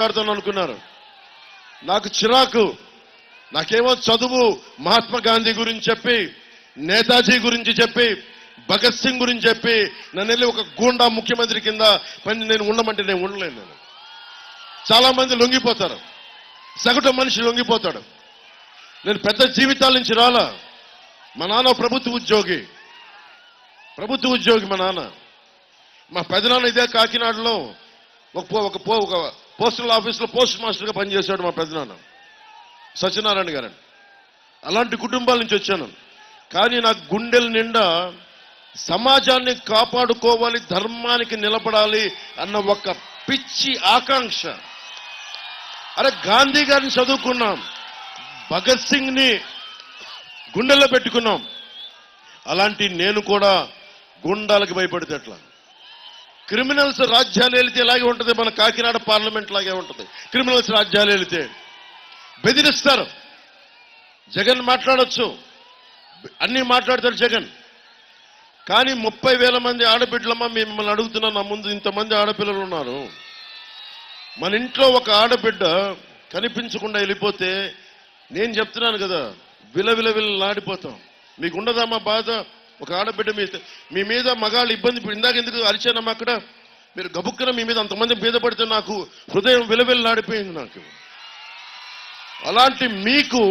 మాట్లాడుతాను అనుకున్నారు. నాకు చిరాకు. నాకేమో చదువు మహాత్మా గాంధీ గురించి చెప్పి, నేతాజీ గురించి చెప్పి, భగత్ సింగ్ గురించి చెప్పి నన్ను వెళ్ళి ఒక గూండా ముఖ్యమంత్రి కింద పని నేను ఉండమంటే నేను ఉండలేను. నేను చాలా మంది లొంగిపోతారు, సగటు మనిషి లొంగిపోతాడు. నేను పెద్ద జీవితాల నుంచి రాలా. మా నాన్న ప్రభుత్వ ఉద్యోగి మా నాన్న. మా పెదనాన్న ఇదే కాకినాడలో ఒక పోస్టల్ ఆఫీస్లో పోస్ట్ మాస్టర్గా పనిచేశాడు మా పెదనాన్న సత్యనారాయణ గారు. అలాంటి కుటుంబాల నుంచి వచ్చాను. కానీ నాకు గుండెల నిండా సమాజాన్ని కాపాడుకోవాలి, ధర్మానికి నిలబడాలి అన్న ఒక పిచ్చి ఆకాంక్ష. అరే గాంధీ గారిని చదువుకున్నాం, భగత్ సింగ్ ని గుండెల్లో పెట్టుకున్నాం. అలాంటి నేను కూడా గుండాలకు భయపడితే ఎట్లా? క్రిమినల్స్ రాజ్యాలు వెళితే ఇలాగే ఉంటుంది. మన కాకినాడ పార్లమెంట్ లాగే ఉంటుంది. క్రిమినల్స్ రాజ్యాలు వెళితే బెదిరిస్తారు. జగన్ మాట్లాడొచ్చు, అన్ని మాట్లాడతాడు జగన్. కానీ 30,000 మంది ఆడబిడ్డలమ్మ మిమ్మల్ని అడుగుతున్నా. నా ముందు ఇంతమంది ఆడపిల్లలు ఉన్నారు. మన ఇంట్లో ఒక ఆడబిడ్డ కనిపించకుండా వెళ్ళిపోతే నేను చెప్తున్నాను కదా, విలవిలవిల్లాడిపోతాం. మీకు ఉండదమ్మా బాధ? ఒక ఆడబిడ్డ మీ మీద మగాళ్ళు ఇబ్బంది. ఇందాక ఎందుకు అరిచానమ్మా అక్కడ? మీరు గబుక్కున మీ మీద అంతమంది మీద పడితే నాకు హృదయం విలవిల్లాడిపోయింది నాకు. అలాంటి మీకు,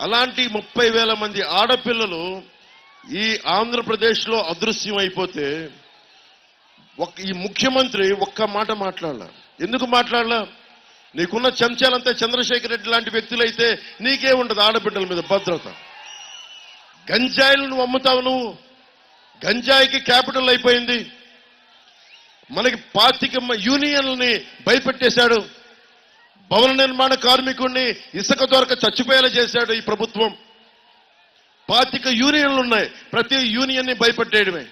అలాంటి 30,000 మంది ఆడపిల్లలు ఈ ఆంధ్రప్రదేశ్లో అదృశ్యం అయిపోతే ఈ ముఖ్యమంత్రి ఒక్క మాట మాట్లాడాల. ఎందుకు మాట్లాడాల? నీకున్న చెంచాలంతా చంద్రశేఖర్ రెడ్డి లాంటి వ్యక్తులైతే నీకే ఉండదు ఆడబిడ్డల మీద భద్రత. గంజాయిలు నువ్వు అమ్ముతావు. నువ్వు గంజాయికి క్యాపిటల్ అయిపోయింది. మనకి 25 యూనియన్లని భయపెట్టేశాడు. భవన నిర్మాణ కార్మికుడిని ఇసుక దొరక చచ్చిపోయేలా చేశాడు ఈ ప్రభుత్వం. 25 యూనియన్లు ఉన్నాయి. ప్రతి యూనియన్ని భయపెట్టేయడమే.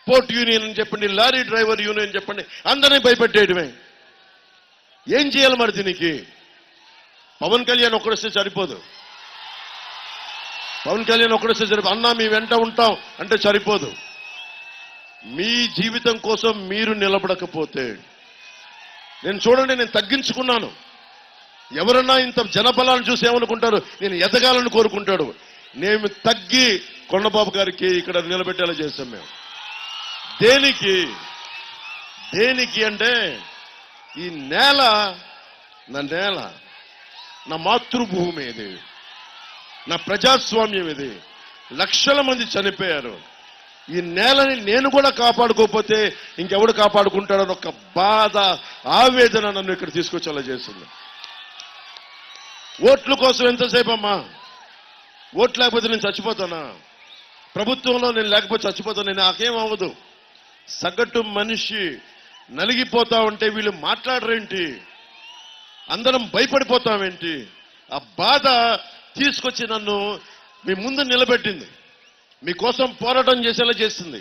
పోర్ట్ యూనియన్ అని చెప్పండి, లారీ డ్రైవర్ యూనియన్ చెప్పండి, అందరినీ భయపెట్టేయడమే. ఏం చేయాలి మరి దీనికి? పవన్ కళ్యాణ్ ఒక్కడొస్తే సరిపోదు. పవన్ కళ్యాణ్ ఒక్కడొస్తే సరిపోదు. అన్నా మీ వెంట ఉంటాం అంటే సరిపోదు. మీ జీవితం కోసం మీరు నిలబడకపోతే నేను చూడండి, నేను తగ్గించుకున్నాను. ఎవరన్నా ఇంత జనబలాన్ని చూసి ఏమనుకుంటారు? నేను ఎదగాలని కోరుకుంటాడు. నేను తగ్గి కొండబాబు గారికి ఇక్కడ నిలబెట్టేలా చేస్తాం మేము. దేనికి అంటే ఈ నేల నా మాతృభూమి, ఇది నా ప్రజాస్వామ్యం, ఇది లక్షల మంది చనిపోయారు. ఈ నేలని నేను కూడా కాపాడుకోకపోతే ఇంకెవడు కాపాడుకుంటాడని ఒక బాధ, ఆవేదన నన్ను ఇక్కడ తీసుకొచ్చేలా చేస్తుంది. ఓట్ల కోసం ఎంతసేపు అమ్మా? ఓట్లు లేకపోతే నేను చచ్చిపోతానా? ప్రభుత్వంలో నేను లేకపోతే చచ్చిపోతాను. నేను నాకేం అవ్వదు. సగటు మనిషి నలిగిపోతా ఉంటే వీళ్ళు మాట్లాడరేంటి? అందరం భయపడిపోతామేంటి? ఆ బాధ తీసుకొచ్చి నన్ను మీ ముందు నిలబెట్టింది. మీకోసం పోరాటం చేసేలా చేస్తుంది.